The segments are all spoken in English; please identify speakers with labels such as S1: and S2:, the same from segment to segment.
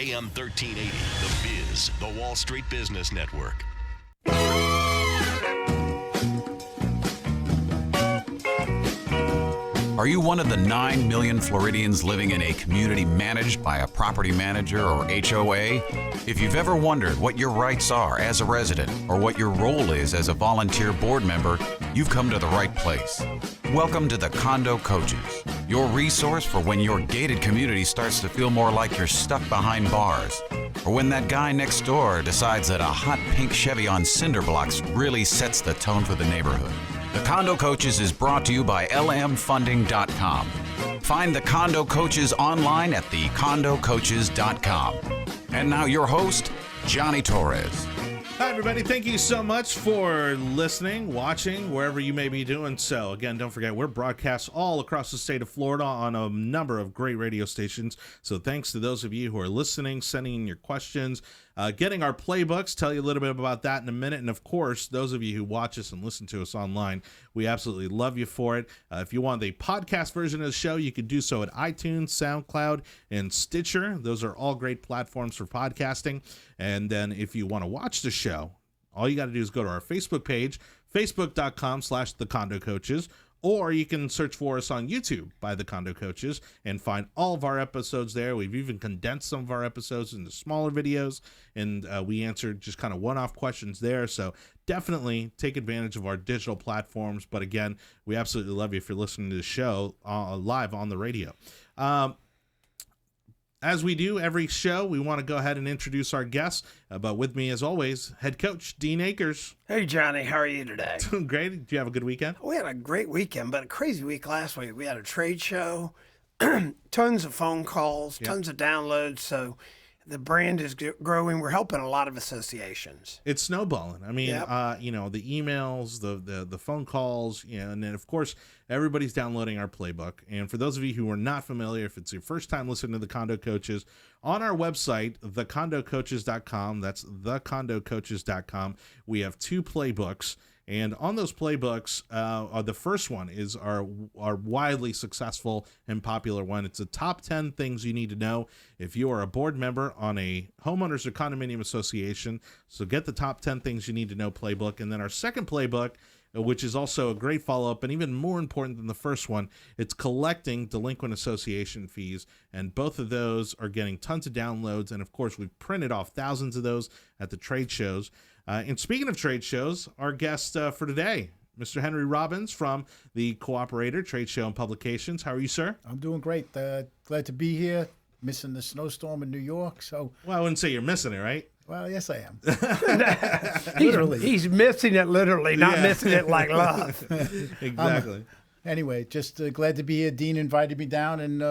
S1: AM 1380, The Biz, the Wall Street Business Network.
S2: Are you one of the 9 million Floridians living in a community managed by a property manager or HOA? If you've ever wondered what your rights are as a resident or what your role is as a volunteer board member, you've come to the right place. Welcome to the Condo Coaches, your resource for when your gated community starts to feel more like you're stuck behind bars, or when that guy next door decides that a hot pink Chevy on cinder blocks really sets the tone for the neighborhood. The Condo Coaches is brought to you by lmfunding.com. Find the Condo Coaches online at thecondocoaches.com. And now your host, Johnny Torres.
S3: Hi, everybody. Thank you so much for listening, watching, wherever you may be doing so. Again, don't forget, we're broadcast all across the state of Florida on a number of great radio stations. So thanks to those of you who are listening, sending in your questions, getting our playbooks, tell you a little bit about that in a minute. And of course, those of you who watch us and listen to us online, we absolutely love you for it. If you want the podcast version of the show, you can do so at iTunes, SoundCloud, and Stitcher. Those are all great platforms for podcasting. And then if you want to watch the show, all you got to do is go to our Facebook page, facebook.com/The Condo Coaches, or you can search for us on YouTube by The Condo Coaches and find all of our episodes there. We've even condensed some of our episodes into smaller videos, and we answered just kind of one-off questions there. So definitely take advantage of our digital platforms. But again, we absolutely love you if you're listening to the show live on the radio. As we do every show, we want to go ahead and introduce our guests. But with me, as always, head coach Dean Akers.
S4: Hey, Johnny. How are you today?
S3: Doing great. Did you have a good weekend?
S4: We had a great weekend, but a crazy week last week. We had a trade show, tons of phone calls, tons of downloads. So the brand is growing. We're helping a lot of associations.
S3: It's snowballing. I mean, the emails, the phone calls, and then, of course, everybody's downloading our playbook. And for those of you who are not familiar, if it's your first time listening to the Condo Coaches, on our website, thecondocoaches.com, that's thecondocoaches.com, we have 2 playbooks. And on those playbooks, the first one is our widely successful and popular one. It's the top 10 things you need to know if you are a board member on a homeowners or condominium association. So get the top 10 things you need to know playbook. And then our second playbook, which is also a great follow-up and even more important than the first one, it's collecting delinquent association fees. And both of those are getting tons of downloads. And of course, we've printed off thousands of those at the trade shows. And speaking of trade shows, our guest for today, Mr. Henry Robbins from the Cooperator Tradeshows and Publications. How are you, sir?
S5: I'm doing great. Glad to be here. Missing the snowstorm in New York. So,
S3: well, I wouldn't say you're missing it, right?
S5: Well, yes, I am.
S4: He's missing it literally, not missing it like love.
S3: Exactly.
S5: Anyway, just glad to be here. Dean invited me down and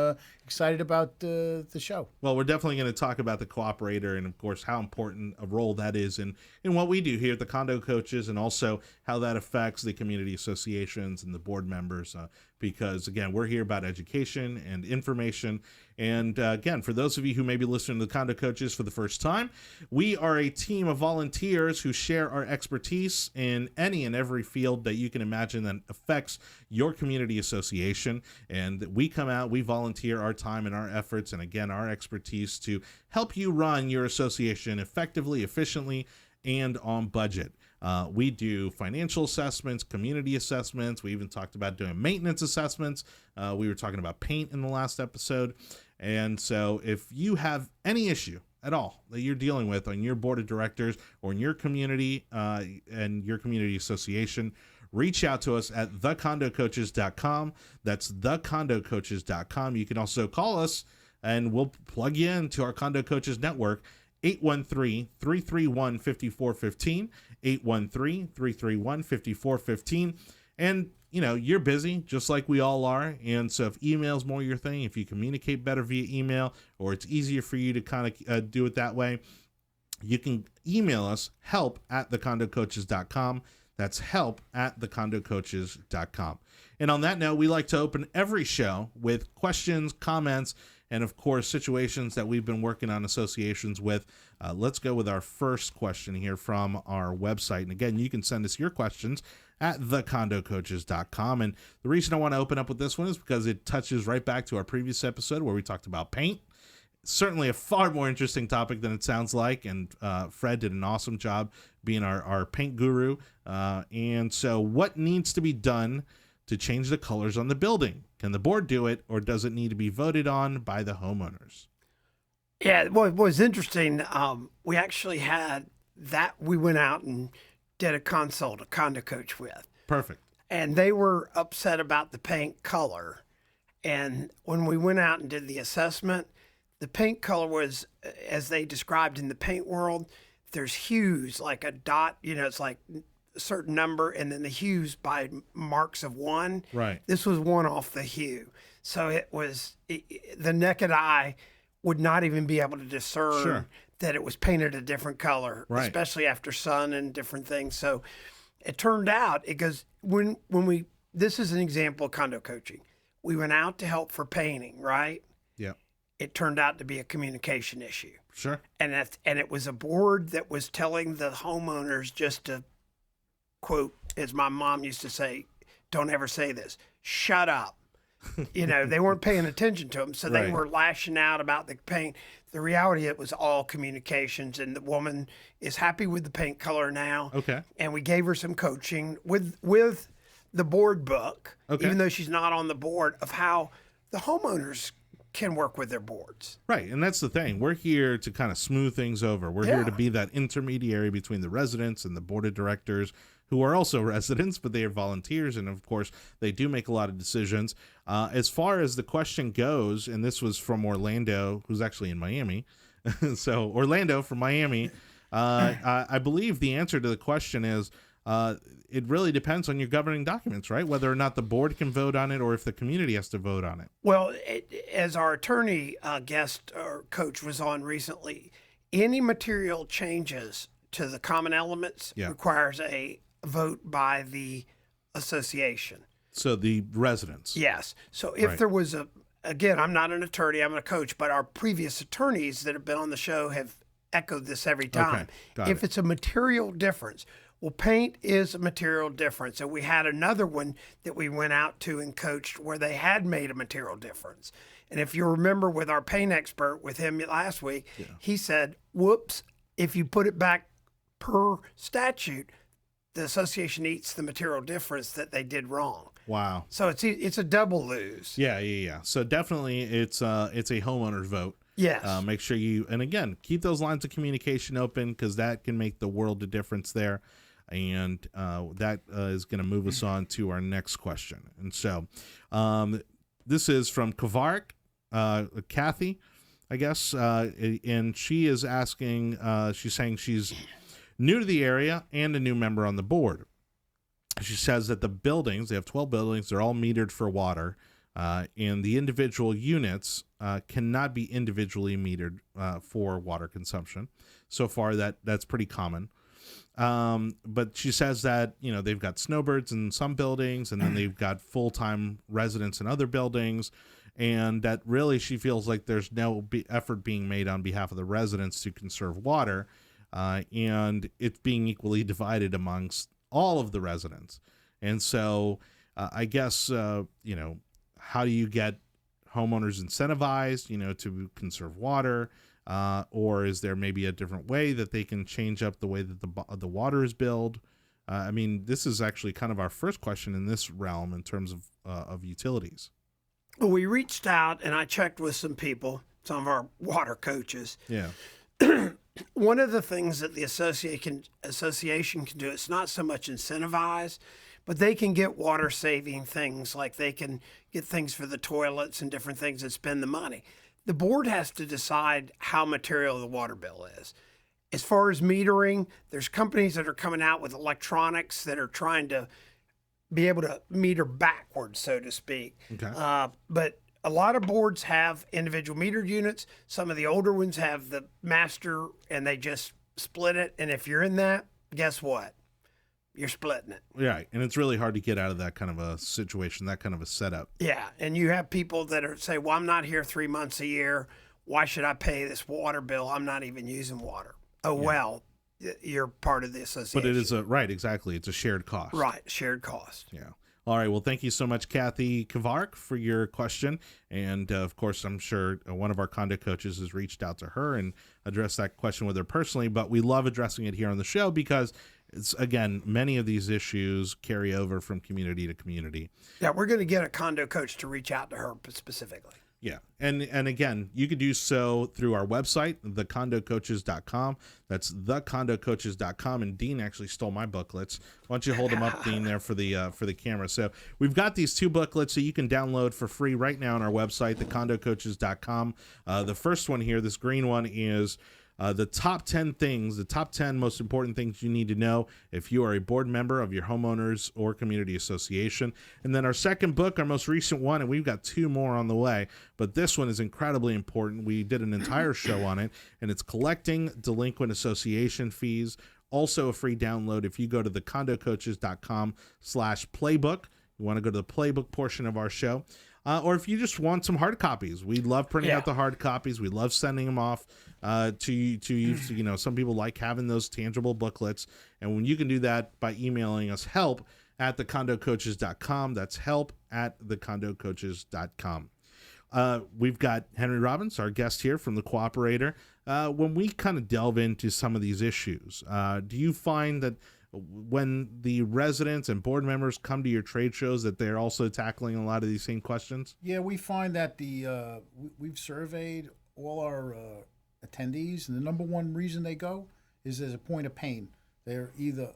S5: excited about the show.
S3: Well, we're definitely going to talk about the Cooperator and, of course, how important a role that is in what we do here at the Condo Coaches, and also how that affects the community associations and the board members. Because, again, we're here about education and information. And, again, for those of you who may be listening to the Condo Coaches for the first time, we are a team of volunteers who share our expertise in any and every field that you can imagine that affects your community association. And we come out, we volunteer our time and our efforts, and, again, our expertise to help you run your association effectively, efficiently, and on budget. We do financial assessments, community assessments. We even talked about doing maintenance assessments. We were talking about paint in the last episode. And so if you have any issue at all that you're dealing with on your board of directors or in your community and your community association, reach out to us at thecondocoaches.com. That's thecondocoaches.com. You can also call us and we'll plug you into our Condo Coaches network, 813-331-5415, 813-331-5415. And, you're busy just like we all are. And so if email's more your thing, if you communicate better via email, or it's easier for you to kind of do it that way, you can email us, help@thecondocoaches.com. That's help@thecondocoaches.com. And on that note, we like to open every show with questions, comments, and of course, situations that we've been working on associations with. Let's go with our first question here from our website. And again, you can send us your questions at thecondocoaches.com. And the reason I want to open up with this one is because it touches right back to our previous episode where we talked about paint. certainly a far more interesting topic than it sounds like. And Fred did an awesome job being our paint guru. And so what needs to be done to change the colors on the building? Can the board do it, or does it need to be voted on by the homeowners?
S4: Yeah, what was interesting, we actually had that we went out and did a consult, a condo coach with.
S3: Perfect.
S4: And they were upset about the paint color. And when we went out and did the assessment, the paint color was, as they described in the paint world, there's hues, like a dot, it's like a certain number, and then the hues by marks of 1.
S3: Right.
S4: This was 1 off the hue. So the naked eye would not even be able to discern that it was painted a different color, especially after sun and different things. So it turned out, it goes, this is an example of condo coaching. We went out to help for painting, right?
S3: Yeah.
S4: It turned out to be a communication issue.
S3: Sure.
S4: And it was a board that was telling the homeowners just to, quote, as my mom used to say, don't ever say this, shut up. They weren't paying attention to them. So they were lashing out about the paint. The reality, it was all communications, and the woman is happy with the paint color now.
S3: Okay.
S4: And we gave her some coaching with the board book, even though she's not on the board, of how the homeowners can work with their boards.
S3: Right. And that's the thing. We're here to kind of smooth things over. We're here to be that intermediary between the residents and the board of directors, who are also residents, but they are volunteers. And of course, they do make a lot of decisions. As far as the question goes, and this was from Orlando, who's actually in Miami. So Orlando from Miami, I believe the answer to the question is, it really depends on your governing documents, right? Whether or not the board can vote on it, or if the community has to vote on it.
S4: Well, as our attorney guest or coach was on recently, any material changes to the common elements requires a vote by the association.
S3: So the residents.
S4: Yes. So if there was again, I'm not an attorney, I'm a coach, but our previous attorneys that have been on the show have echoed this every time. If it's a material difference, well, paint is a material difference. And we had another one that we went out to and coached where they had made a material difference. And if you remember with our paint expert with him last week, he said, whoops, if you put it back per statute, the association eats the material difference that they did wrong.
S3: Wow.
S4: So it's a double lose.
S3: Yeah. So definitely it's a homeowner's vote.
S4: Yes.
S3: Make sure and again, keep those lines of communication open, because that can make the world of difference there. And that is going to move us on to our next question. And so this is from Kvark, Kathy, I guess. And she is asking, she's saying she's new to the area and a new member on the board. She says that the buildings, they have 12 buildings, they're all metered for water. And the individual units cannot be individually metered for water consumption. So far, that's pretty common. But she says that, they've got snowbirds in some buildings, and then they've got full-time residents in other buildings, and that really she feels like there's no effort being made on behalf of the residents to conserve water, and it's being equally divided amongst all of the residents. And so I guess, how do you get homeowners incentivized, to conserve water? Or is there maybe a different way that they can change up the way that the water is billed? I mean, this is actually kind of our first question in this realm in terms of utilities.
S4: Well, we reached out and I checked with some people, some of our water coaches.
S3: Yeah.
S4: One of the things that the association can do, it's not so much incentivize, but they can get water saving things, like they can get things for the toilets and different things and spend the money. The board has to decide how material the water bill is. As far as metering, there's companies that are coming out with electronics that are trying to be able to meter backwards, so to speak.
S3: Okay.
S4: But a lot of boards have individual metered units. Some of the older ones have the master, and they just split it. And if you're in that, guess what? You're splitting it.
S3: Right. And it's really hard to get out of that kind of a situation, that kind of a setup.
S4: Yeah. And you have people that say, well, I'm not here 3 months a year. Why should I pay this water bill? I'm not even using water. Oh, yeah. Well, you're part of the association.
S3: But it is right, exactly. It's a shared cost.
S4: Right. Shared cost.
S3: Yeah. All right. Well, thank you so much, Kathy Kavark, for your question. And of course, I'm sure one of our condo coaches has reached out to her and addressed that question with her personally. But we love addressing it here on the show because it's, again, many of these issues carry over from community to community.
S4: Yeah, we're going to get a condo coach to reach out to her specifically.
S3: Yeah. And again, you could do so through our website, thecondocoaches.com. That's thecondocoaches.com. And Dean actually stole my booklets. Why don't you hold them up, Dean, there for the camera. So we've got these 2 booklets that you can download for free right now on our website, thecondocoaches.com. The first one here, this green one, is the top 10 things, the top 10 most important things you need to know if you are a board member of your homeowners or community association. And then our second book, our most recent one, and we've got 2 more on the way, but this one is incredibly important. We did an entire show on it, and it's Collecting Delinquent Association Fees. Also a free download if you go to thecondocoaches.com/playbook. You want to go to the playbook portion of our show. Or if you just want some hard copies, we love printing out the hard copies. We love sending them off to you. Some people like having those tangible booklets. And when you can do that by emailing us help@thecondocoaches.com. That's help@thecondocoaches.com. We've got Henry Robbins, our guest here from the Cooperator. When we kind of delve into some of these issues, do you find that when the residents and board members come to your trade shows that they're also tackling a lot of these same questions?
S5: Yeah, we find that we've surveyed all our attendees, and the number one reason they go is as a point of pain. They're either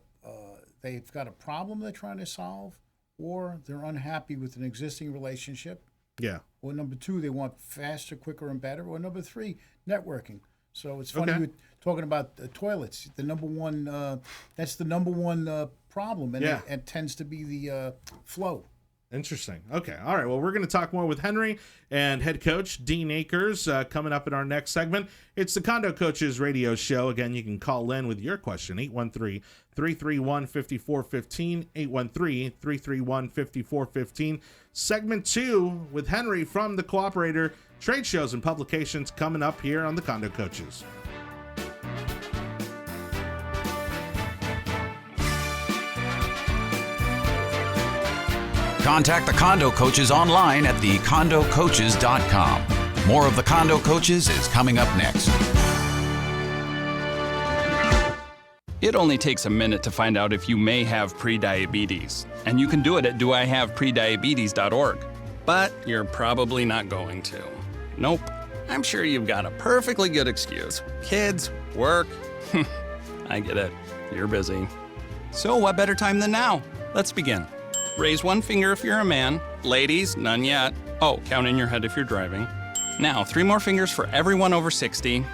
S5: they've got a problem they're trying to solve, or they're unhappy with an existing relationship.
S3: Yeah.
S5: Or number 2, they want faster, quicker, and better. Or number 3, networking. So it's funny you're talking about toilets. The number one, that's the number one problem, and it tends to be the flow.
S3: Interesting. Okay. All right. Well, we're going to talk more with Henry and head coach Dean Akers coming up in our next segment. It's the Condo Coaches radio show. Again, you can call in with your question, 813-331-5415, 813-331-5415. Segment 2 with Henry from the Cooperator Tradeshows and Publications coming up here on the Condo Coaches.
S2: Contact the Condo Coaches online at thecondocoaches.com. More of the Condo Coaches is coming up next.
S6: It only takes a minute to find out if you may have prediabetes, and you can do it at doihaveprediabetes.org. But you're probably not going to. Nope. I'm sure you've got a perfectly good excuse. Kids, work. I get it. You're busy. So what better time than now? Let's begin. Raise one finger if you're a man. Ladies, none yet. Oh, count in your head if you're driving. Now, 3 more fingers for everyone over 60,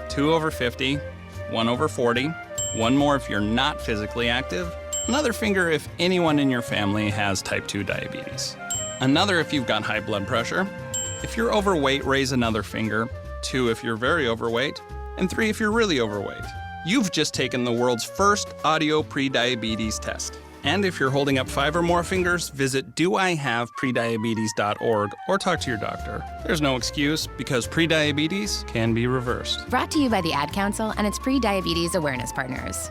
S6: 2 over 50, 1 over 40, 1 more if you're not physically active, another finger if anyone in your family has type 2 diabetes, another if you've got high blood pressure. If you're overweight, raise another finger, 2 if you're very overweight, and 3 if you're really overweight. You've just taken the world's first audio prediabetes test. And if you're holding up 5 or more fingers, visit doihaveprediabetes.org or talk to your doctor. There's no excuse because prediabetes can be reversed.
S7: Brought to you by the Ad Council and its pre-diabetes awareness partners.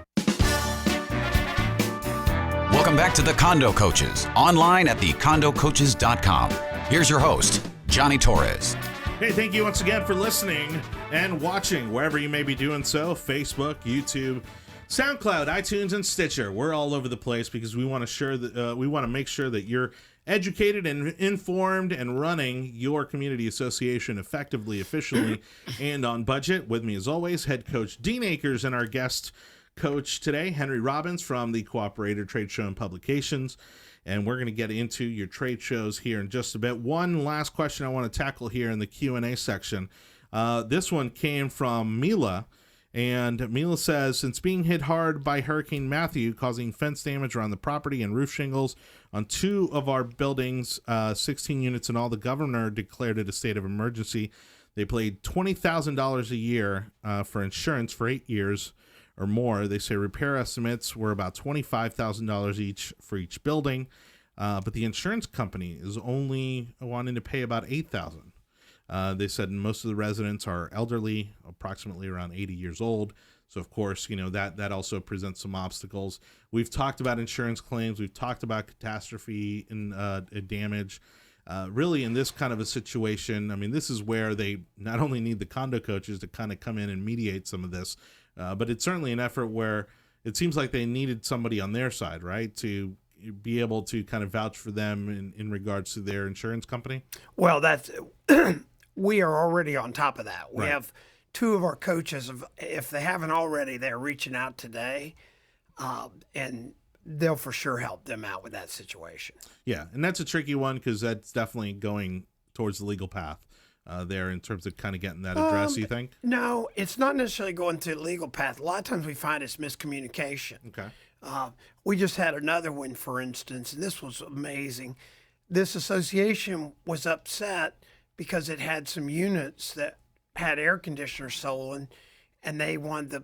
S2: Welcome back to the Condo Coaches, online at thecondocoaches.com. Here's your host, Johnny Torres.
S3: Hey, thank you once again for listening and watching wherever you may be doing so. Facebook, YouTube, SoundCloud, iTunes, and Stitcher. We're all over the place because we want to make sure that you're educated and informed and running your community association effectively, efficiently, and on budget. With me, as always, head coach Dean Akers and our guest coach today, Henry Robbins from the Cooperator Tradeshows and Publications. And we're going to get into your trade shows here in just a bit. One last question I want to tackle here in the Q&A section. This one came from Mila. And Mila says, since being hit hard by Hurricane Matthew, causing fence damage around the property and roof shingles on 2 of our buildings, 16 units in all, the governor declared it a state of emergency. They paid $20,000 a year for insurance for 8 years or more. They say repair estimates were about $25,000 each for each building, but the insurance company is only wanting to pay about $8,000. They said most of the residents are elderly, approximately around 80 years old. So, of course, that also presents some obstacles. We've talked about insurance claims. We've talked about catastrophe and damage. Really, in this kind of a situation, I mean, this is where they not only need the condo coaches to kind of come in and mediate some of this, but it's certainly an effort where it seems like they needed somebody on their side, right, to be able to kind of vouch for them in regards to their insurance company.
S4: Well, that's we are already on top of that. We have two of our coaches, if they haven't already, they're reaching out today, and they'll for sure help them out with that situation.
S3: Yeah, and that's a tricky one because that's definitely going towards the legal path there in terms of kind of getting that addressed, you think?
S4: No, it's not necessarily going through the legal path. A lot of times we find it's miscommunication.
S3: Okay.
S4: We just had another one, for instance, and this was amazing. This association was upset because it had some units that had air conditioners stolen, and they wanted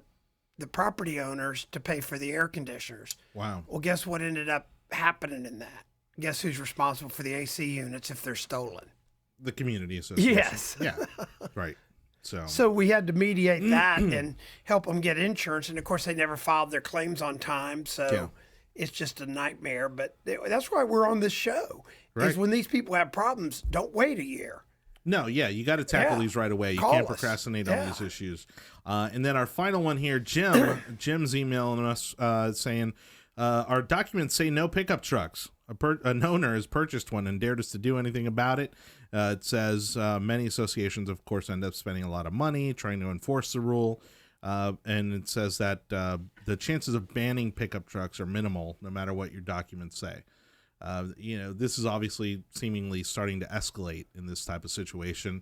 S4: the property owners to pay for the air conditioners.
S3: Wow.
S4: Well, guess what ended up happening in that? Guess who's responsible for the AC units if they're stolen?
S3: The community association.
S4: Yes.
S3: Yeah. Right.
S4: So we had to mediate that and help them get insurance. And of course, they never filed their claims on time. So it's just a nightmare. But that's why we're on this show.
S3: Right.
S4: Is when these people have problems, don't wait a year.
S3: No, yeah, you got to tackle these right away. You can't procrastinate on these issues. And then our final one here, Jim's emailing us saying, our documents say no pickup trucks. An owner has purchased one and dared us to do anything about it. It says many associations, of course, end up spending a lot of money trying to enforce the rule. And it says that the chances of banning pickup trucks are minimal, no matter what your documents say. This is obviously seemingly starting to escalate in this type of situation.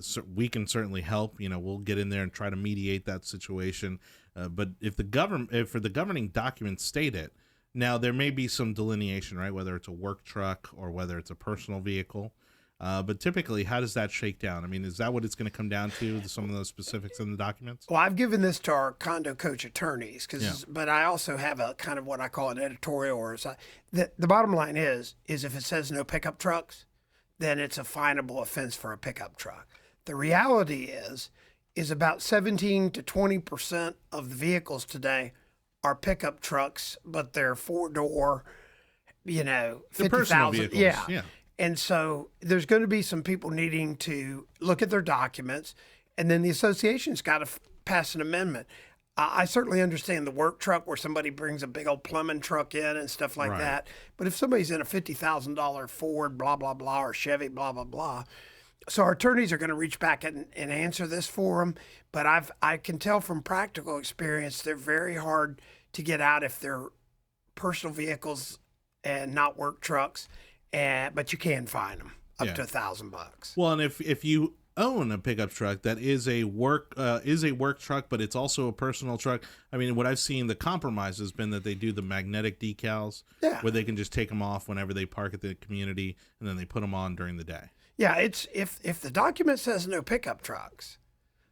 S3: So we can certainly help. We'll get in there and try to mediate that situation. But if the governing documents state it, now there may be some delineation, right? Whether it's a work truck or whether it's a personal vehicle. But typically, how does that shake down? I mean, is that what it's going to come down to, some of those specifics in the documents?
S4: Well, I've given this to our condo coach attorneys, but I also have a kind of what I call an editorial. The bottom line is if it says no pickup trucks, then it's a finable offense for a pickup truck. The reality is about 17 to 20% of the vehicles today are pickup trucks, but they're four-door,
S3: They're personal vehicles. Yeah.
S4: And so there's going to be some people needing to look at their documents, and then the association's got to pass an amendment. I certainly understand the work truck where somebody brings a big old plumbing truck in and stuff like that. But if somebody's in a $50,000 Ford, blah, blah, blah, or Chevy, blah, blah, blah. So our attorneys are going to reach back and answer this for them. But I can tell from practical experience, they're very hard to get out if they're personal vehicles and not work trucks. But you can fine them up to $1,000.
S3: Well, and if you own a pickup truck that is a work truck, but it's also a personal truck. I mean, what I've seen, the compromise has been that they do the magnetic decals, where they can just take them off whenever they park at the community, and then they put them on during the day.
S4: Yeah, it's if the document says no pickup trucks.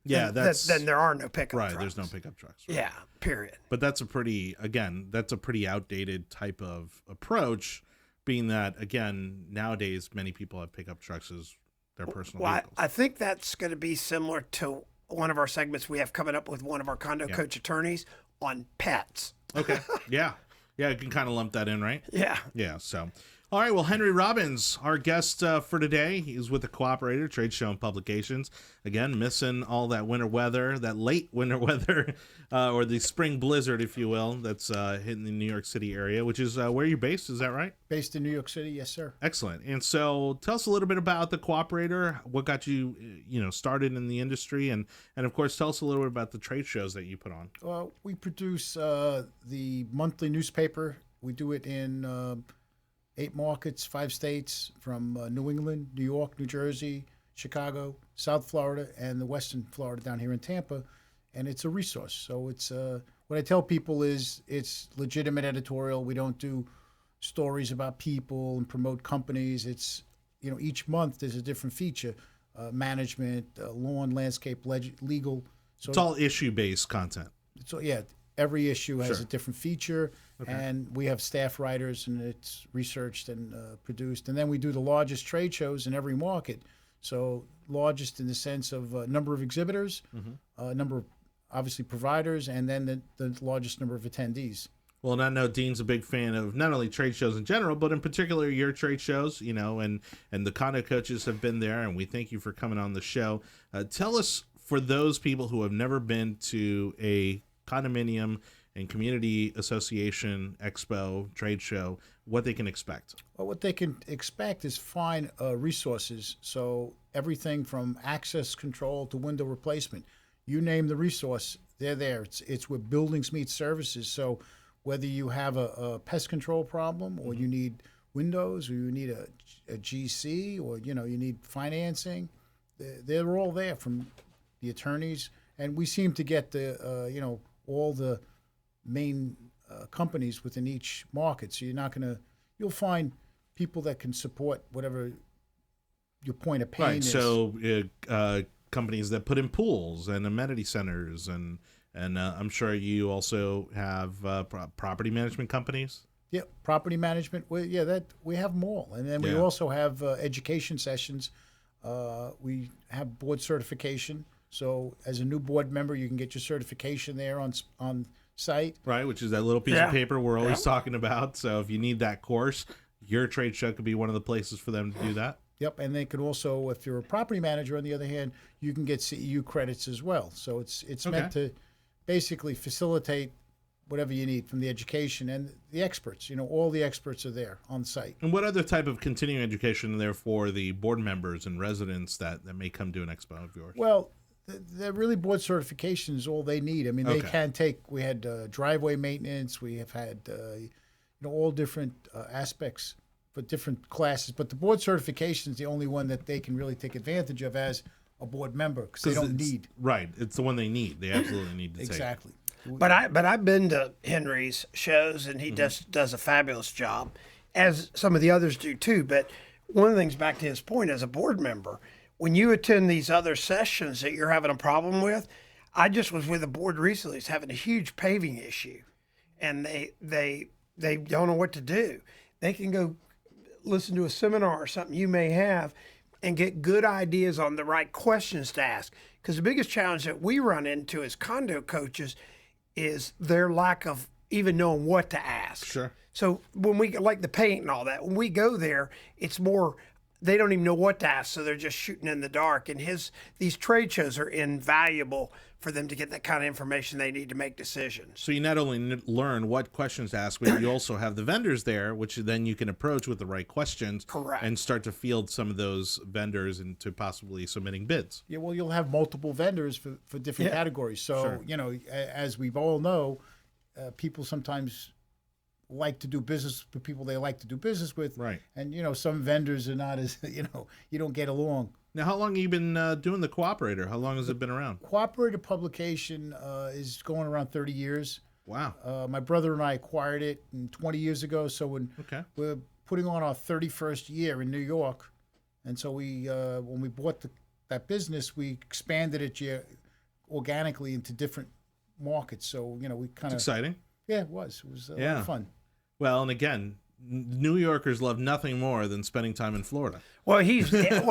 S3: Yeah,
S4: then there are no pickup trucks.
S3: Right, there's no pickup trucks. Right?
S4: Yeah, period.
S3: But that's a pretty outdated type of approach. Being that, again, nowadays many people have pickup trucks as their personal vehicles.
S4: I think that's going to be similar to one of our segments we have coming up with one of our condo coach attorneys on pets.
S3: Okay. Yeah, you can kind of lump that in, right?
S4: Yeah.
S3: Yeah, so. All right, well, Henry Robbins, our guest for today, he's with the Cooperator Tradeshows and Publications. Again, missing all that winter weather, that late winter weather, or the spring blizzard, if you will, that's hitting the New York City area, which is where you're based, is that right?
S5: Based in New York City, yes, sir.
S3: Excellent. And so tell us a little bit about the Cooperator, what got you, started in the industry, and of course, tell us a little bit about the trade shows that you put on.
S5: Well, we produce the monthly newspaper. We do it in 8 markets, 5 states, from New England, New York, New Jersey, Chicago, South Florida, and the Western Florida down here in Tampa. And it's a resource. So it's what I tell people is it's legitimate editorial. We don't do stories about people and promote companies. It's, each month there's a different feature, management, lawn, landscape, legal. So
S3: it's all issue-based content.
S5: So every issue has a different feature. Okay. And we have staff writers, and it's researched and produced. And then we do the largest trade shows in every market. So largest in the sense of number of exhibitors, number of obviously providers, and then the largest number of attendees.
S3: Well, and I know Dean's a big fan of not only trade shows in general, but in particular your trade shows, and the Condo Coaches have been there, and we thank you for coming on the show. Tell us, for those people who have never been to a condominium and community association expo trade show, what they can expect.
S5: Well, what they can expect is fine resources. So everything from access control to window replacement, you name the resource, they're there. It's where buildings meet services. So whether you have a pest control problem, or you need windows, or you need a GC, or you need financing, they're all there, from the attorneys, and we seem to get the all the main companies within each market. So you'll find people that can support whatever your point of pain is.
S3: So companies that put in pools and amenity centers, and I'm sure you also have property management companies.
S5: Yeah, property management. We have them all, and then we also have education sessions. We have board certification. So as a new board member, you can get your certification there on site. Right,
S3: which is that little piece of paper we're always talking about. So if you need that course, your trade show could be one of the places for them to do that.
S5: Yep, and they could also, if you're a property manager, on the other hand, you can get CEU credits as well. So it's meant to basically facilitate whatever you need from the education and the experts. All the experts are there on site.
S3: And what other type of continuing education are there for the board members and residents that may come to an expo of yours?
S5: Well, they're really board certification is all they need. I mean, they can take. We had driveway maintenance. We have had all different aspects for different classes. But the board certification is the only one that they can really take advantage of as a board member, because they don't need.
S3: Right, it's the one they need. They absolutely need to
S5: exactly.
S3: take.
S4: But I've been to Henry's shows, and he does a fabulous job, as some of the others do too. But one of the things, back to his point, as a board member, when you attend these other sessions that you're having a problem with, I just was with a board recently that's having a huge paving issue, and they don't know what to do. They can go listen to a seminar or something you may have and get good ideas on the right questions to ask. Because the biggest challenge that we run into as condo coaches is their lack of even knowing what to ask.
S3: Sure.
S4: So when we, like the paint and all that, when we go there, it's more, they don't even know what to ask, so they're just shooting in the dark. And these trade shows are invaluable for them to get that kind of information they need to make decisions.
S3: So you not only learn what questions to ask, but you also have the vendors there, which then you can approach with the right questions.
S4: Correct.
S3: And start to field some of those vendors into possibly submitting bids.
S5: Yeah, well, you'll have multiple vendors for different categories. So, as we all know, people sometimes like to do business with people they like to do business with.
S3: Right.
S5: And, some vendors are not as, you don't get along.
S3: Now, how long have you been doing the Cooperator? How long has it been around?
S5: Cooperator publication is going around 30 years.
S3: Wow.
S5: My brother and I acquired it 20 years ago. So we're putting on our 31st year in New York. And so when we bought that business, we expanded it organically into different markets. So, we kind of...
S3: It's exciting.
S5: Yeah, it was. It was a lot of fun.
S3: Well, and again, New Yorkers love nothing more than spending time in Florida.
S4: Well, he's a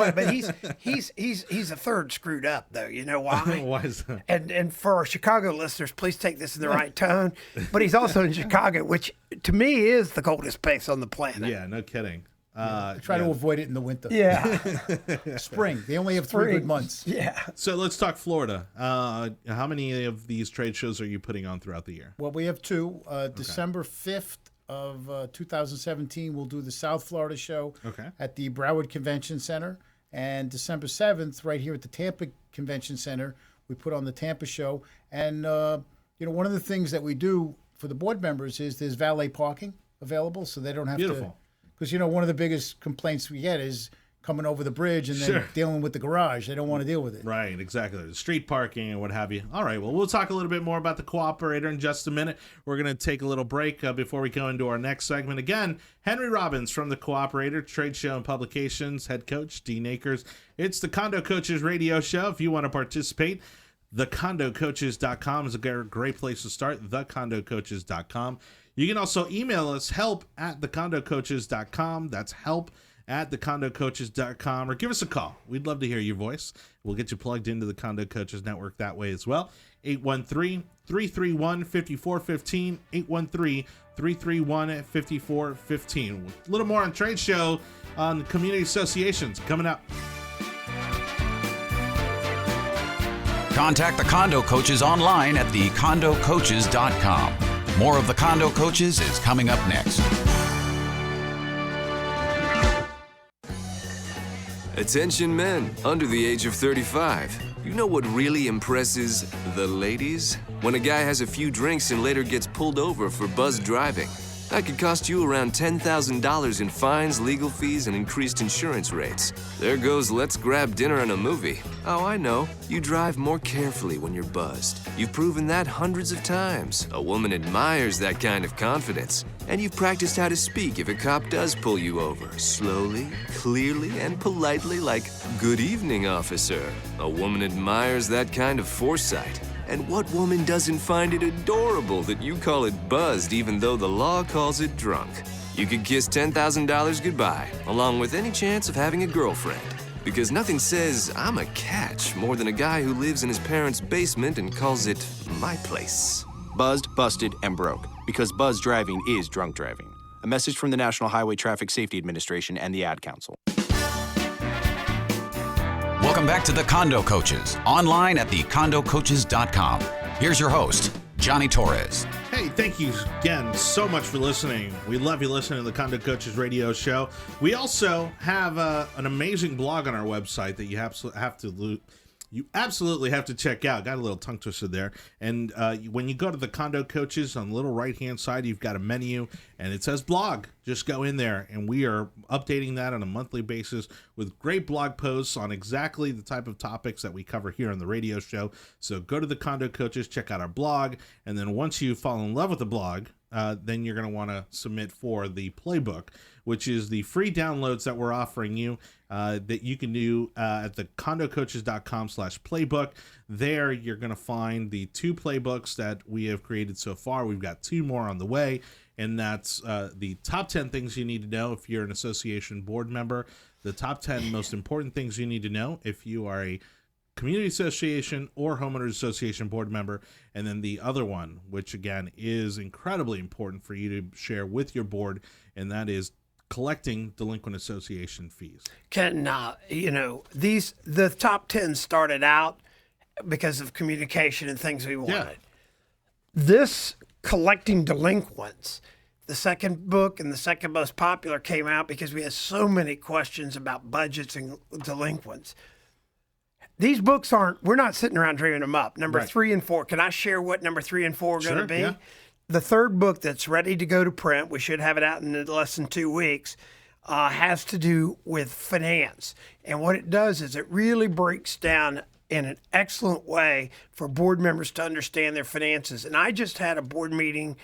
S4: third screwed up, though. You know why?
S3: Why is that?
S4: And for our Chicago listeners, please take this in the right tone. But he's also in Chicago, which to me is the coldest place on the planet.
S3: Yeah, no kidding.
S5: I try to avoid it in the winter.
S4: Yeah.
S5: Spring. They only have 3 good months.
S4: Yeah.
S3: So let's talk Florida. How many of these trade shows are you putting on throughout the year?
S5: Well, we have 2. December 5th of 2017, we'll do the South Florida show at the Broward Convention Center. And December 7th, right here at the Tampa Convention Center, we put on the Tampa show. And, one of the things that we do for the board members is there's valet parking available, so they don't have to... Because, one of the biggest complaints we get is coming over the bridge and then dealing with the garage. They don't want to deal with it.
S3: Right, exactly. The street parking and what have you. All right, well, we'll talk a little bit more about the Cooperator in just a minute. We're going to take a little break before we go into our next segment. Again, Henry Robbins from the Cooperator Trade Show and Publications, head coach, Dean Akers. It's the Condo Coaches radio show. If you want to participate, thecondocoaches.com is a great place to start, thecondocoaches.com. You can also email us, help@thecondocoaches.com. That's help at thecondocoaches.com, or give us a call. We'd love to hear your voice. We'll get you plugged into the Condo Coaches Network that way as well. 813-331-5415, 813-331-5415. A little more on Trade Show on community associations coming up.
S2: Contact the Condo Coaches online at thecondocoaches.com. More of the Condo Coaches is coming up next.
S8: Attention men under the age of 35. You know what really impresses the ladies? When a guy has a few drinks and later gets pulled over for buzzed driving. That could cost you around $10,000 in fines, legal fees, and increased insurance rates. There goes let's grab dinner and a movie. Oh, I know. You drive more carefully when you're buzzed. You've proven that hundreds of times. A woman admires that kind of confidence. And you've practiced how to speak if a cop does pull you over. Slowly, clearly, and politely like, "Good evening, officer." A woman admires that kind of foresight. And what woman doesn't find it adorable that you call it buzzed even though the law calls it drunk? You could kiss $10,000 goodbye, along with any chance of having a girlfriend. Because nothing says, "I'm a catch," more than a guy who lives in his parents' basement and calls it my place.
S9: Buzzed, busted, and broke. Because buzz driving is drunk driving. A message from the National Highway Traffic Safety Administration and the Ad Council.
S2: Welcome back to the Condo Coaches, online at thecondocoaches.com. Here's your host, Johnny Torres.
S3: Hey, thank you again so much for listening. We love you listening to the Condo Coaches radio show. We also have an amazing blog on our website that you absolutely have to check out. Got a little tongue twisted there. And when you go to the Condo Coaches, on the little right-hand side, you've got a menu, and it says blog. Just go in there, and we are updating that on a monthly basis with great blog posts on exactly the type of topics that we cover here on the radio show. So go to the Condo Coaches, check out our blog, and then once you fall in love with the blog, then you're going to want to submit for the playbook, which is the free downloads that we're offering you that you can do at the condocoaches.com/playbook. There you're going to find the 2 playbooks that we have created so far. We've got 2 more on the way, and that's the top 10 things you need to know if you're an association board member, the top 10 most important things you need to know if you are a community association or homeowners association board member, and then the other one, which again is incredibly important for you to share with your board, and that is collecting delinquent association fees.
S4: Ken, the top 10 started out because of communication and things we wanted.
S3: Yeah.
S4: This collecting delinquents, the second book and the second most popular, came out because we had so many questions about budgets and delinquents. These books we're not sitting around dreaming them up. Number 3 and 4. Can I share what number 3 and 4 are going to be?
S3: Yeah.
S4: The third book that's ready to go to print, we should have it out in less than 2 weeks, has to do with finance. And what it does is it really breaks down in an excellent way for board members to understand their finances. And I just had a board meeting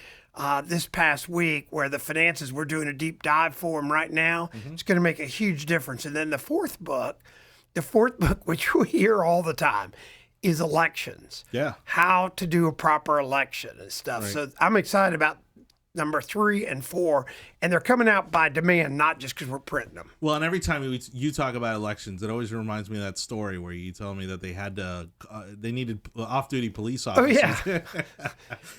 S4: this past week where the finances, we're doing a deep dive for them right now. Mm-hmm. It's going to make a huge difference. And then the fourth book, which we hear all the time, is elections.
S3: Yeah.
S4: How to do a proper election and stuff.
S3: Right.
S4: So I'm excited about number 3 and 4, and they're coming out by demand, not just because we're printing them.
S3: Well, and every time you talk about elections, it always reminds me of that story where you tell me that they needed off-duty police officers.
S4: Oh, yeah.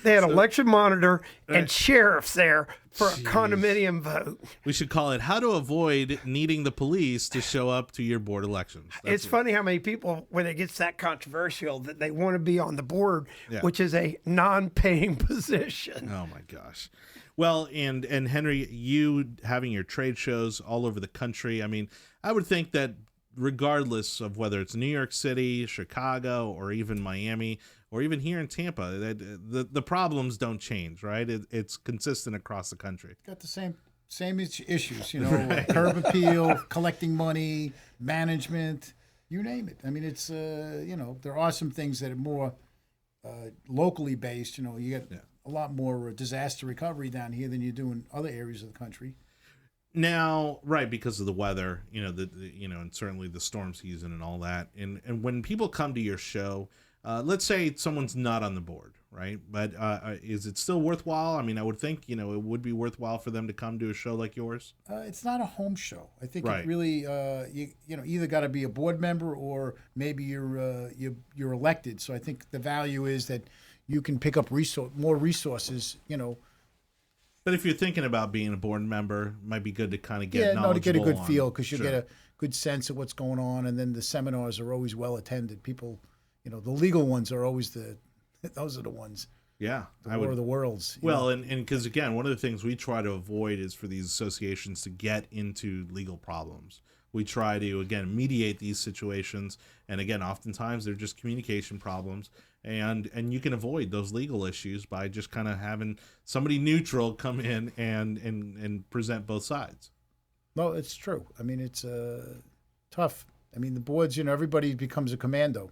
S4: They had election monitor and sheriffs there for a condominium vote.
S3: We should call it "How to Avoid Needing the Police to Show Up to Your Board Elections."
S4: It's funny how many people, when it gets that controversial, that they want to be on the board, which is a non-paying position.
S3: Oh, my gosh. Well, and Henry, you having your trade shows all over the country, I mean, I would think that regardless of whether it's New York City, Chicago, or even Miami, or even here in Tampa, the problems don't change, right? It's consistent across the country.
S5: Got the same issues, curb appeal, collecting money, management, you name it. I mean, it's, there are some things that are more locally based. You get a lot more disaster recovery down here than you do in other areas of the country.
S3: Now, right, because of the weather, and certainly the storm season and all that. And when people come to your show, let's say someone's not on the board, right? But is it still worthwhile? I mean, I would think, it would be worthwhile for them to come to a show like yours.
S5: It's not a home show. I think
S3: Right.
S5: it really, either got to be a board member or maybe you're elected. So I think the value is that you can pick up more resources,
S3: But if you're thinking about being a board member, it might be good to kind of get
S5: to get a good
S3: on-
S5: feel, because you
S3: Sure.
S5: get a good sense of what's going on, and then the seminars are always well attended. People, the legal ones are always those are the ones.
S3: Yeah,
S5: The War of the Worlds.
S3: Well, and because again, one of the things we try to avoid is for these associations to get into legal problems. We try to, again, mediate these situations, and again, oftentimes they're just communication problems, and you can avoid those legal issues by just kind of having somebody neutral come in and present both sides.
S5: No, it's true. I mean, it's tough. I mean, the boards, everybody becomes a commando.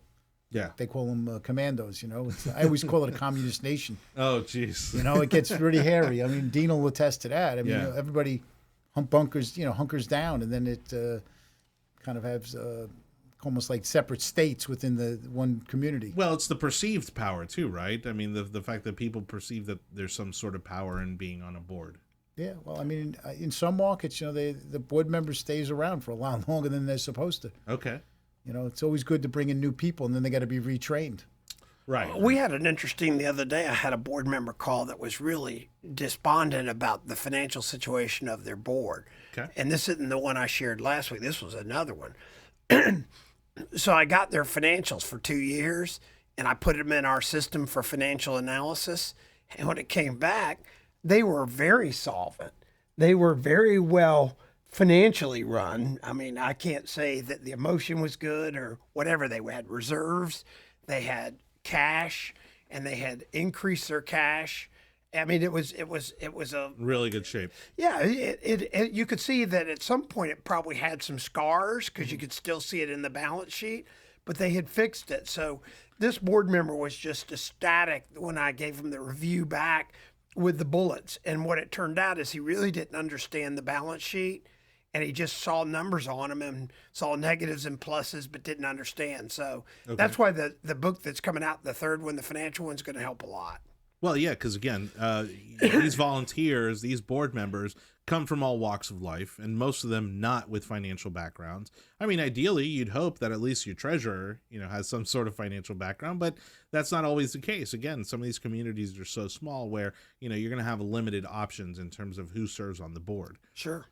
S3: Yeah.
S5: They call them commandos, I always call it a communist nation.
S3: Oh, jeez.
S5: It gets really hairy. I mean, Dean will attest to that. I mean,
S3: Yeah.
S5: everybody hunkers down, and then it kind of has almost like separate states within the one community.
S3: Well, it's the perceived power too, right? I mean, the fact that people perceive that there's some sort of power in being on a board.
S5: Yeah, well, I mean, in some markets, the board member stays around for a lot longer than they're supposed to.
S3: Okay.
S5: It's always good to bring in new people, and then they got to be retrained.
S3: Right.
S4: We had an interesting the other day. I had a board member call that was really despondent about the financial situation of their board.
S3: Okay.
S4: And this isn't the one I shared last week. This was another one. So I got their financials for 2 years, and I put them in our system for financial analysis. And when it came back, they were very solvent. They were very well financially run. I mean, I can't say that the emotion was good or whatever. They had reserves, they had cash, and they had increased their cash. I mean, it was a
S3: Really good shape.
S4: yeah. It you could see that at some point it probably had some scars because you could still see it in the balance sheet, but they had fixed it. So this board member was just ecstatic when I gave him the review back with the bullets. And what it turned out is he really didn't understand the balance sheet, and he just saw numbers on them and saw negatives and pluses, but didn't understand. So that's why the book that's coming out, the third one, the financial one's going to help a lot.
S3: Well, yeah, because again, these volunteers, these board members come from all walks of life, and most of them not with financial backgrounds. I mean, ideally, you'd hope that at least your treasurer, has some sort of financial background, but that's not always the case. Again, some of these communities are so small where, you're going to have limited options in terms of who serves on the board.
S4: Sure.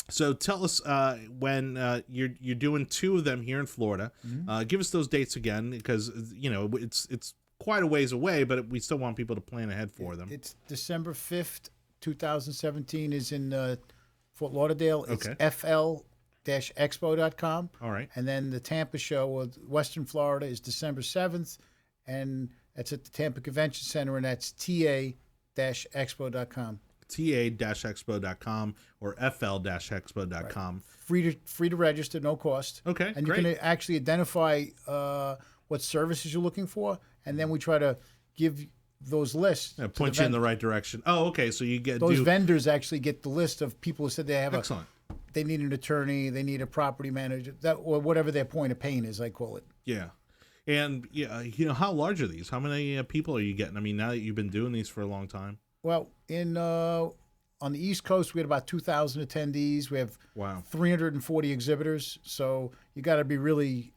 S3: So tell us when you're doing 2 of them here in Florida. Give us those dates again, because it's quite a ways away, but we still want people to plan ahead for them.
S5: It's December 5th, 2017 is in Fort Lauderdale. It's fl-expo.com.
S3: All right.
S5: And then the Tampa show of Western Florida is December 7th, and that's at the Tampa Convention Center, and that's ta-expo.com.
S3: ta-expo.com or fl-expo.com.
S5: Free to register, no cost.
S3: Okay,
S5: and
S3: great.
S5: you can actually identify what services you're looking for, and then we try to give those lists.
S3: Point you in the right direction. Oh, okay. So you get
S5: those vendors actually get the list of people who said they have
S3: Excellent.
S5: They need an attorney, they need a property manager, or whatever their point of pain is, I call it.
S3: Yeah. And how large are these? How many people are you getting? I mean, now that you've been doing these for a long time.
S5: Well, on the East Coast, we had about 2,000 attendees. We have 340 exhibitors. So you got to be really,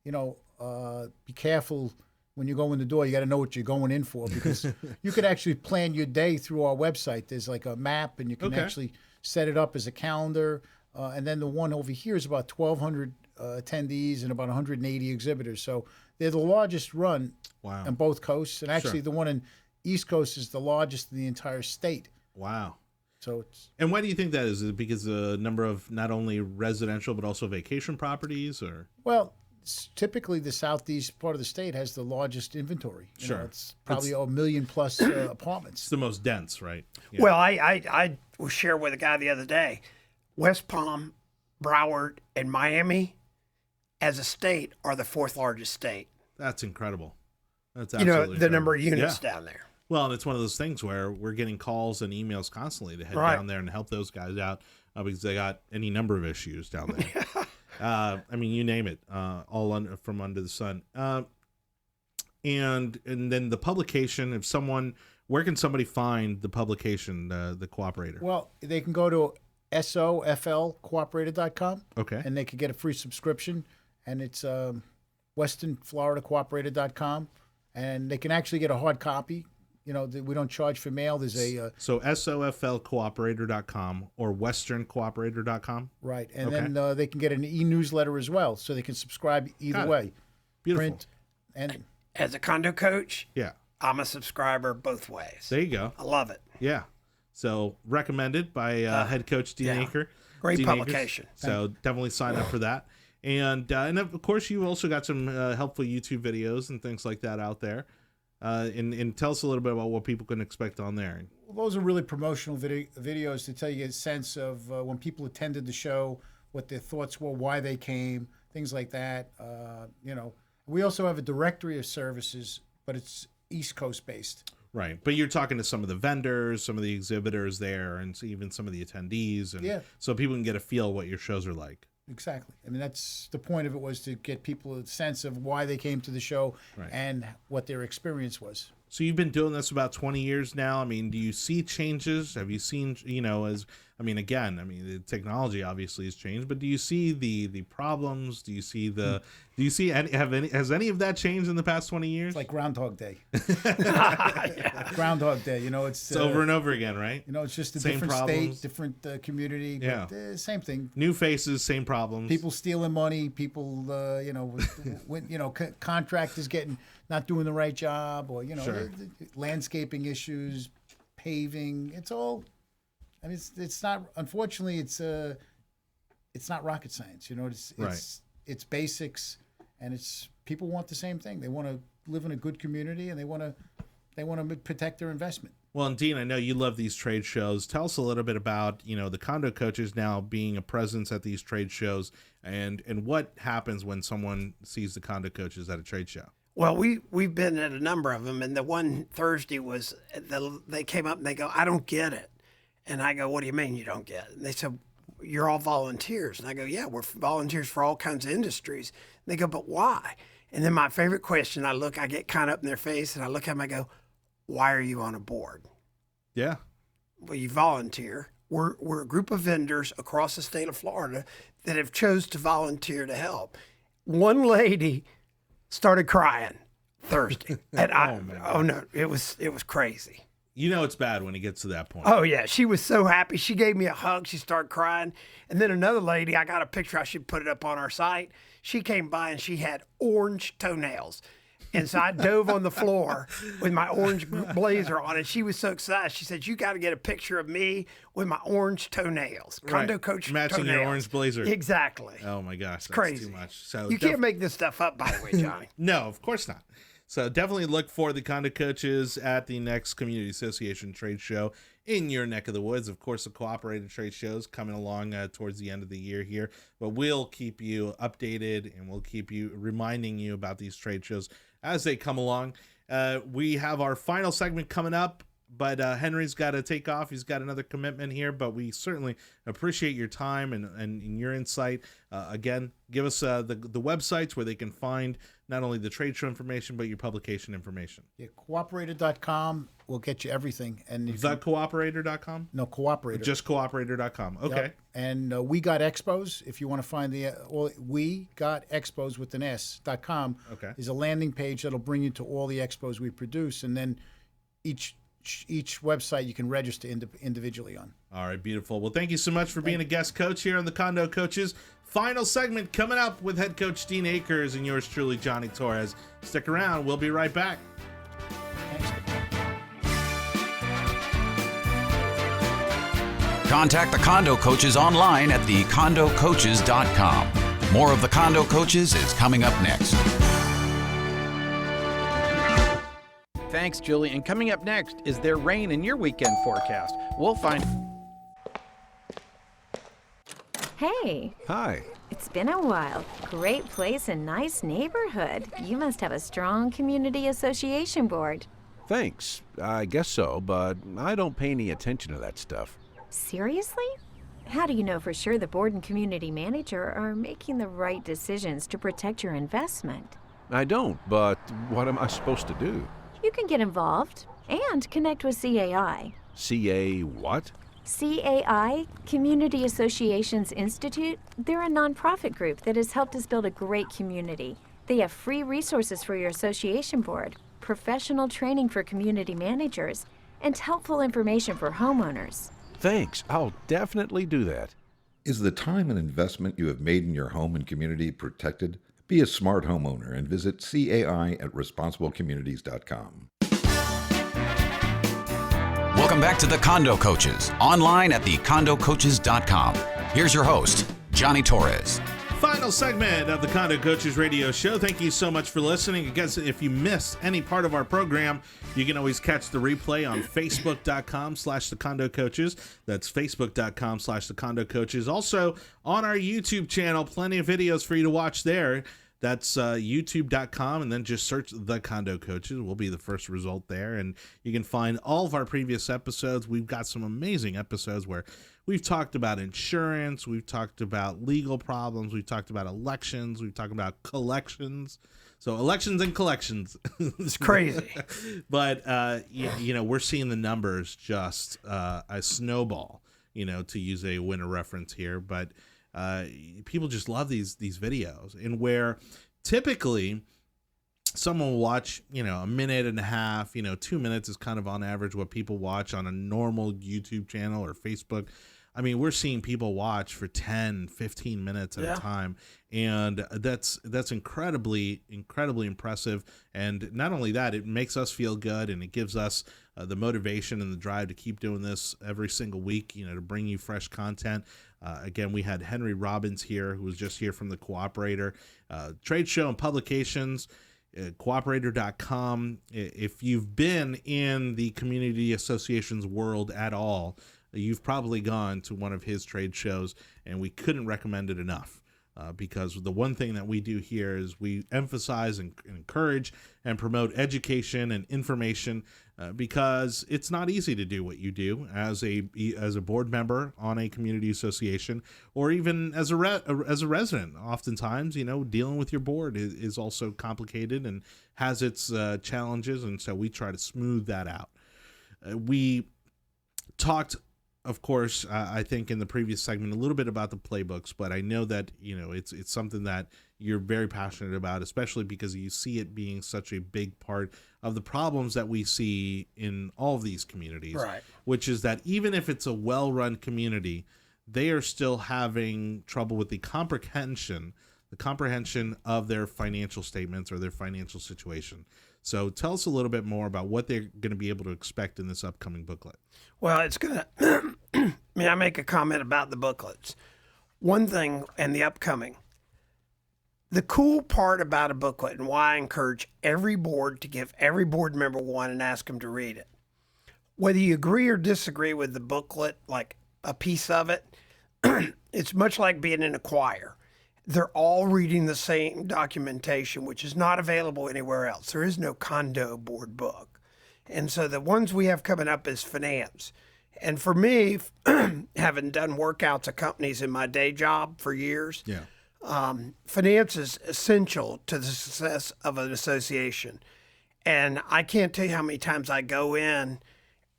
S5: be careful when you go in the door. You got to know what you're going in for, because you could actually plan your day through our website. There's like a map, and you can actually set it up as a calendar. And then the one over here is about 1,200 attendees and about 180 exhibitors. So they're the largest run on both coasts. And actually, the one in East Coast is the largest in the entire state.
S3: Wow.
S5: So it's,
S3: and why do you think that is? Is it because the number of not only residential but also vacation properties, or?
S5: Well, typically the southeast part of the state has the largest inventory. It's probably a million plus apartments.
S3: It's the most dense, right? Yeah.
S4: Well, I was sharing with a guy the other day, West Palm, Broward, and Miami, as a state, are the 4th largest state.
S3: That's incredible. That's absolutely
S4: the number of units down there.
S3: Well, and it's one of those things where we're getting calls and emails constantly to head down there and help those guys out because they got any number of issues down there. I mean, you name it, all from under the sun. And then the publication, if someone, where can somebody find the publication, the Cooperator?
S5: Well, they can go to soflcooperator.com.
S3: Okay.
S5: And they can get a free subscription. And it's westernfloridacooperator.com. And they can actually get a hard copy. You know, we don't charge for mail. There's a...
S3: So soflcooperator.com or westerncooperator.com?
S5: Right. And then they can get an e-newsletter as well. So they can subscribe either way.
S3: Beautiful.
S5: Print and...
S4: As a condo coach,
S3: Yeah.
S4: I'm a subscriber both ways.
S3: There you go.
S4: I love it.
S3: Yeah. So recommended by head coach Dean Aker.
S4: Great
S3: Dean
S4: publication.
S3: Akers. So definitely sign up for that. And of course, you also got some helpful YouTube videos and things like that out there. And tell us a little bit about what people can expect on there.
S5: Well, those are really promotional videos to tell you a sense of when people attended the show, what their thoughts were, why they came, things like that. You know, we also have a directory of services, but it's East Coast based.
S3: Right. But you're talking to some of the vendors, some of the exhibitors there, and even some of the attendees. And so people can get a feel of what your shows are like.
S5: Exactly. I mean, that's the point of it, was to get people a sense of why they came to the show and what their experience was.
S3: So you've been doing this about 20 years now. I mean, do you see changes? Have you seen, the technology obviously has changed, but do you see the problems? Do you see has any of that changed in the past 20 years?
S5: It's like Groundhog Day. Groundhog Day, it's
S3: over and over again, right?
S5: It's just a
S3: same
S5: different
S3: problems.
S5: state, different community, but same thing.
S3: New faces, same problems.
S5: People stealing money, people, contractors not doing the right job, or, landscaping issues, paving. It's all, I mean, it's not, unfortunately, it's not rocket science. It's basics, and it's, people want the same thing. They want to live in a good community, and they want to protect their investment.
S3: Well, and Dean, I know you love these trade shows. Tell us a little bit about, the Condo Coaches now being a presence at these trade shows, and what happens when someone sees the Condo Coaches at a trade show.
S4: Well, we've been at a number of them, and the one Thursday was, they came up and they go, I don't get it. And I go, what do you mean you don't get it? And they said, you're all volunteers. And I go, yeah, we're volunteers for all kinds of industries. And they go, but why? And then my favorite question, I get kind of up in their face, and I look at them, I go, why are you on a board?
S3: Yeah.
S4: Well, you volunteer. We're a group of vendors across the state of Florida that have chose to volunteer to help. One lady started crying Thursday. And no, it was crazy.
S3: It's bad when it gets to that point.
S4: Oh, yeah. She was so happy. She gave me a hug. She started crying. And then another lady, I got a picture. I should put it up on our site. She came by and she had orange toenails. And so I dove on the floor with my orange blazer on, and she was so excited. She said, you got to get a picture of me with my orange toenails. Condo Coach
S3: matching
S4: toenails.
S3: your orange blazer.
S4: Exactly.
S3: Oh, my gosh.
S4: It's
S3: that's
S4: crazy.
S3: Too much. So
S4: you can't make this stuff up, by the way, Johnny.
S3: No, of course not. So definitely look for the Condo Coaches at the next Community Association trade show in your neck of the woods. Of course, the Cooperator trade shows coming along towards the end of the year here, but we'll keep you updated and we'll keep you reminding you about these trade shows as they come along. We have our final segment coming up, but Henry's got to take off. He's got another commitment here, but we certainly appreciate your time and your insight. Again, give us the websites where they can find not only the trade show information, but your publication information.
S5: Yeah, Cooperator.com will get you everything. And
S3: Cooperator.com?
S5: No, Cooperator.
S3: Just Cooperator.com. Okay.
S5: Yep. And We Got Expos, if you want to find We Got Expos with an S.com, is a landing page that'll bring you to all the expos we produce. And then each website you can register individually on.
S3: All right, beautiful. Well, thank you so much for being a guest coach here on the Condo Coaches. Final segment coming up with head coach Dean Akers and yours truly, Johnny Torres. Stick around. We'll be right back.
S5: Thanks.
S2: Contact the Condo Coaches online at thecondocoaches.com. More of the Condo Coaches is coming up next.
S10: Thanks, Julie. And coming up next, is there rain in your weekend forecast? We'll find...
S11: Hey.
S12: Hi.
S11: It's been a while. Great place and nice neighborhood. You must have a strong community association board.
S12: Thanks. I guess so, but I don't pay any attention to that stuff.
S11: Seriously? How do you know for sure the board and community manager are making the right decisions to protect your investment?
S12: I don't, but what am I supposed to do?
S11: You can get involved and connect with CAI.
S12: CA what?
S11: CAI, Community Associations Institute, they're a nonprofit group that has helped us build a great community. They have free resources for your association board, professional training for community managers, and helpful information for homeowners.
S12: Thanks. I'll definitely do that.
S13: Is the time and investment you have made in your home and community protected? Be a smart homeowner and visit CAI at responsiblecommunities.com.
S2: Welcome back to the Condo Coaches, online at thecondocoaches.com. Here's your host, Johnny Torres.
S3: Final segment of the Condo Coaches radio show. Thank you so much for listening. I guess if you missed any part of our program, you can always catch the replay on facebook.com/the Condo Coaches. That's facebook.com/the Condo Coaches. Also on our YouTube channel, plenty of videos for you to watch there. That's youtube.com, and then just search The Condo Coaches. Will be the first result there, and you can find all of our previous episodes. We've got some amazing episodes where we've talked about insurance, we've talked about legal problems, we've talked about elections, we've talked about collections. So elections and collections.
S4: It's crazy.
S3: But, we're seeing the numbers just a snowball, to use a winter reference here. But people just love these videos, and where typically someone will watch, a minute and a half, 2 minutes is kind of on average what people watch on a normal YouTube channel or Facebook. I mean, we're seeing people watch for 10, 15 minutes at a time. And that's incredibly, incredibly impressive. And not only that, it makes us feel good, and it gives us the motivation and the drive to keep doing this every single week, to bring you fresh content. Again, we had Henry Robbins here, who was just here from the Cooperator Tradeshows and Publications, cooperator.com. If you've been in the community associations world at all, you've probably gone to one of his trade shows, and we couldn't recommend it enough. Because the one thing that we do here is we emphasize and encourage and promote education and information, because it's not easy to do what you do as a board member on a community association, or even as a resident. Oftentimes, dealing with your board is also complicated and has its challenges, and so we try to smooth that out. We talked, of course, I think in the previous segment a little bit about the playbooks, but I know that it's something that you're very passionate about, especially because you see it being such a big part of the problems that we see in all of these communities, right? Which is that even if it's a well-run community, they are still having trouble with the comprehension of their financial statements or their financial situation. So tell us a little bit more about what they're going to be able to expect in this upcoming booklet.
S4: Well, it's going to, may I make a comment about the booklets? One thing, and the upcoming. The cool part about a booklet, and why I encourage every board to give every board member one and ask them to read it. Whether you agree or disagree with the booklet, like a piece of it, it's much like being in a choir. They're all reading the same documentation, which is not available anywhere else. There is no condo board book. And so the ones we have coming up is finance. And for me, having done workouts at companies in my day job for years, finance is essential to the success of an association. And I can't tell you how many times I go in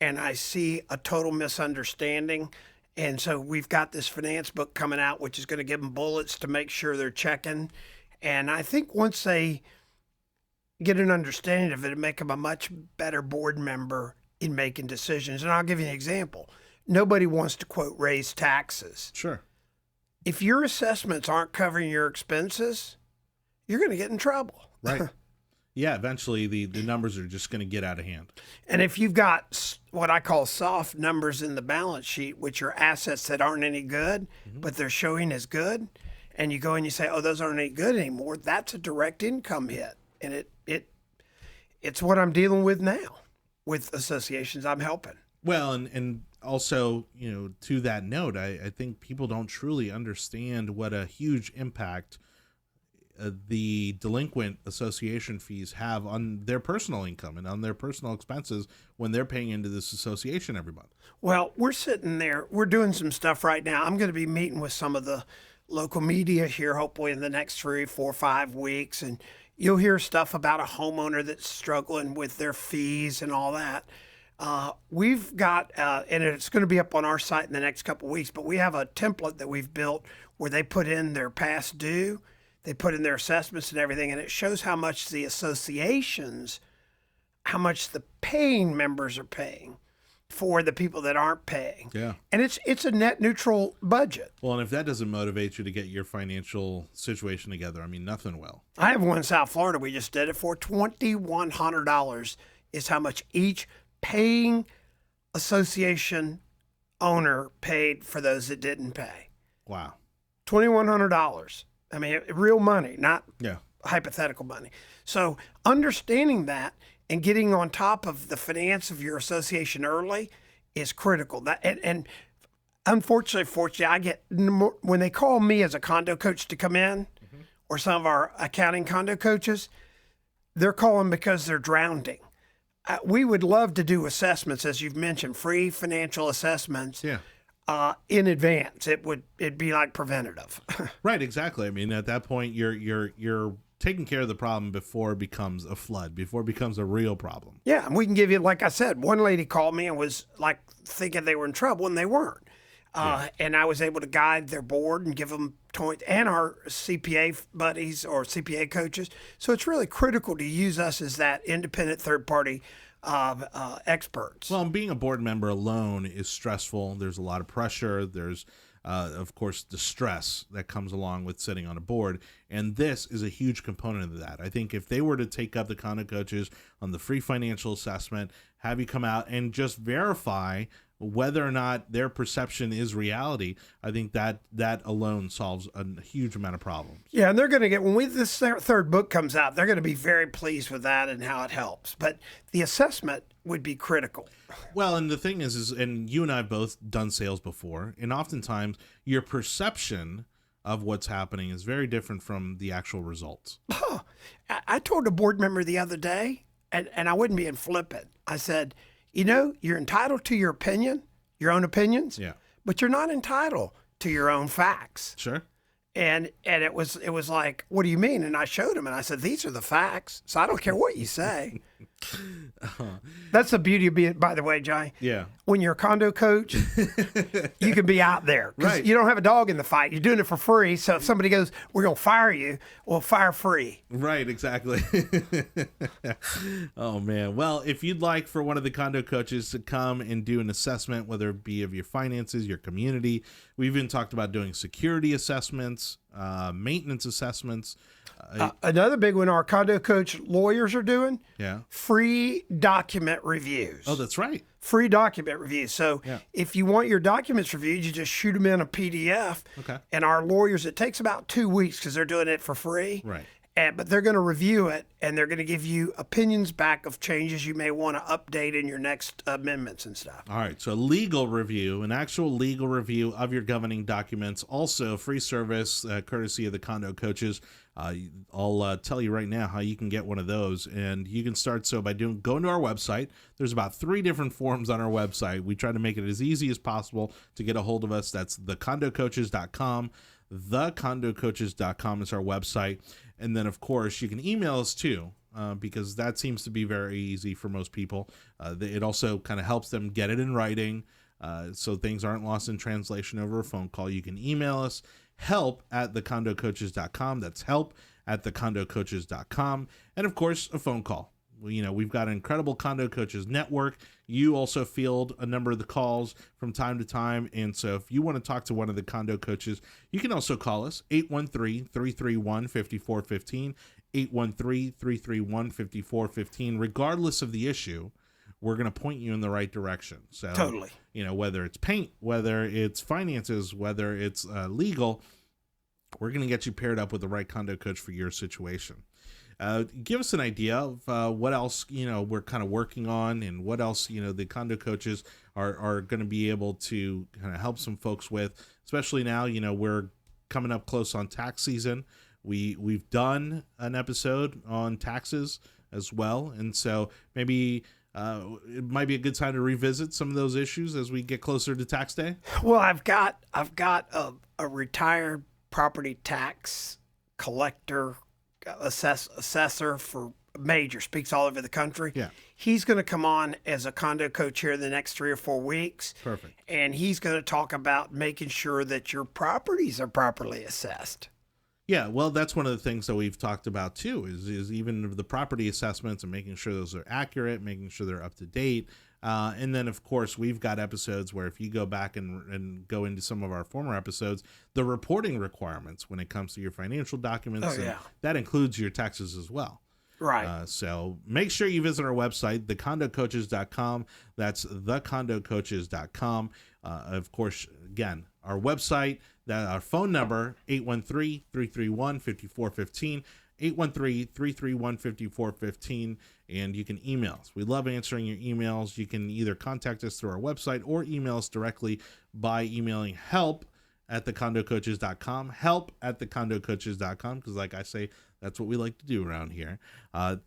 S4: and I see a total misunderstanding. And so we've got this finance book coming out, which is going to give them bullets to make sure they're checking. And I think once they get an understanding of it, it'll make them a much better board member in making decisions. And I'll give you an example. Nobody wants to, quote, raise taxes.
S3: Sure.
S4: If your assessments aren't covering your expenses, you're going to get in trouble.
S3: Right. Yeah, eventually the numbers are just going to get out of hand.
S4: And if you've got what I call soft numbers in the balance sheet, which are assets that aren't any good, but they're showing as good, and you go and you say, oh, those aren't any good anymore, that's a direct income hit. And it's what I'm dealing with now with associations I'm helping.
S3: Well, and also, to that note, I think people don't truly understand what a huge impact the delinquent association fees have on their personal income and on their personal expenses when they're paying into this association every month.
S4: Well, we're sitting there. We're doing some stuff right now. I'm going to be meeting with some of the local media here, hopefully in the next 3, 4, 5 weeks. And, you'll hear stuff about a homeowner that's struggling with their fees and all that. We've got, and it's going to be up on our site in the next couple of weeks, but we have a template that we've built where they put in their past due, they put in their assessments and everything, and it shows how much the associations, how much the paying members are paying for the people that aren't paying.
S3: Yeah.
S4: And it's a net neutral budget.
S3: Well, and if that doesn't motivate you to get your financial situation together, I mean, nothing will.
S4: I have one in South Florida. We just did it for $2,100 is how much each paying association owner paid for those that didn't pay.
S3: Wow.
S4: $2,100. I mean, real money, not
S3: Yeah.
S4: hypothetical money. So understanding that and getting on top of the finance of your association early is critical. That and unfortunately, I get, when they call me as a condo coach to come in, or some of our accounting condo coaches, they're calling because they're drowning. We would love to do assessments, as you've mentioned, free financial assessments.
S3: Yeah.
S4: In advance. It'd be like preventative.
S3: Right, exactly. I mean, at that point, you're taking care of the problem before it becomes a flood, before it becomes a real problem.
S4: Yeah, and we can give you, like I said, one lady called me and was like thinking they were in trouble, and they weren't. And I was able to guide their board and give them and our CPA buddies or CPA coaches. So it's really critical to use us as that independent third party experts.
S3: Well, being a board member alone is stressful. There's a lot of pressure. There's, of course, the stress that comes along with sitting on a board. And this is a huge component of that. I think if they were to take up the Condo Coaches on the free financial assessment, have you come out and just verify whether or not their perception is reality, I think that alone solves a huge amount of problems.
S4: Yeah, and they're going to get, when this third book comes out, they're going to be very pleased with that and how it helps. But the assessment would be critical.
S3: Well, and the thing is, and you and I have both done sales before, and oftentimes your perception of what's happening is very different from the actual results.
S4: I told a board member the other day, and I wasn't being flippant. I said, you know, you're entitled to your opinion, your own opinions,
S3: yeah,
S4: but you're not entitled to your own facts.
S3: Sure.
S4: And it was like, what do you mean? And I showed him, and I said, these are the facts, so I don't care what you say. That's the beauty of being, by the way, Johnny.
S3: Yeah.
S4: When you're a condo coach, you can be out there.
S3: Right.
S4: You don't have a dog in the fight. You're doing it for free. So if somebody goes, we're going to fire you, well, fire free.
S3: Right, exactly. Oh, man. Well, if you'd like for one of the condo coaches to come and do an assessment, whether it be of your finances, your community, we even talked about doing security assessments, maintenance assessments.
S4: Another big one our condo coach lawyers are doing,
S3: Yeah.
S4: free document reviews.
S3: Oh, that's right.
S4: Free document reviews. So if you want your documents reviewed, you just shoot them in a PDF.
S3: Okay.
S4: And our lawyers, it takes about 2 weeks because they're doing it for free.
S3: Right.
S4: But they're going to review it, and they're going to give you opinions back of changes you may want to update in your next amendments and stuff.
S3: All right. So legal review, an actual legal review of your governing documents, also free service, courtesy of the Condo Coaches. I'll tell you right now how you can get one of those, and you can start by going to our website. There's about 3 different forms on our website. We try to make it as easy as possible to get a hold of us. That's thecondocoaches.com. Thecondocoaches.com is our website. And then, of course, you can email us too, because that seems to be very easy for most people. It also kind of helps them get it in writing, so things aren't lost in translation over a phone call. You can email us, help@thecondocoaches.com. That's help@thecondocoaches.com. And, of course, a phone call. We've got an incredible Condo Coaches network. You also field a number of the calls from time to time. And so if you want to talk to one of the Condo Coaches, you can also call us, 813-331-5415, 813-331-5415. Regardless of the issue, we're going to point you in the right direction. So,
S4: Totally.
S3: Whether it's paint, whether it's finances, whether it's legal, we're going to get you paired up with the right condo coach for your situation. Give us an idea of what else, we're kind of working on, and what else, the condo coaches are going to be able to kind of help some folks with, especially now, we're coming up close on tax season. We've done an episode on taxes as well. And so maybe it might be a good time to revisit some of those issues as we get closer to tax day.
S4: Well, I've got a retired property tax collector assessor for major, speaks all over the country.
S3: Yeah.
S4: He's going to come on as a condo coach here in the next 3 or 4 weeks.
S3: Perfect.
S4: And he's going to talk about making sure that your properties are properly assessed.
S3: Yeah, well, that's one of the things that we've talked about too, is even the property assessments and making sure those are accurate, making sure they're up to date. And then, of course, we've got episodes where if you go back and go into some of our former episodes, the reporting requirements when it comes to your financial documents, and that includes your taxes as well.
S4: Right.
S3: So make sure you visit our website, thecondocoaches.com. That's thecondocoaches.com. Of course, again, our website, our phone number, 813-331-5415, 813-331-5415, and you can email us. We love answering your emails. You can either contact us through our website or email us directly by emailing help@thecondocoaches.com, help@thecondocoaches.com, because like I say, that's what we like to do around here.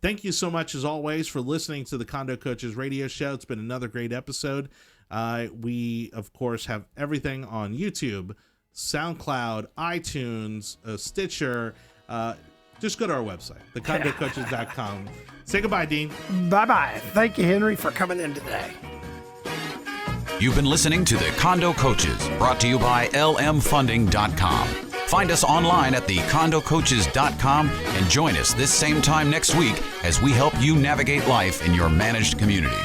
S3: Thank you so much, as always, for listening to the Condo Coaches radio show. It's been another great episode. We, of course, have everything on YouTube, SoundCloud, iTunes, Stitcher. Just go to our website, thecondocoaches.com. Say goodbye, Dean.
S4: Bye-bye. Thank you, Henry, for coming in today.
S2: You've been listening to the Condo Coaches, brought to you by lmfunding.com. Find us online at thecondocoaches.com and join us this same time next week as we help you navigate life in your managed community.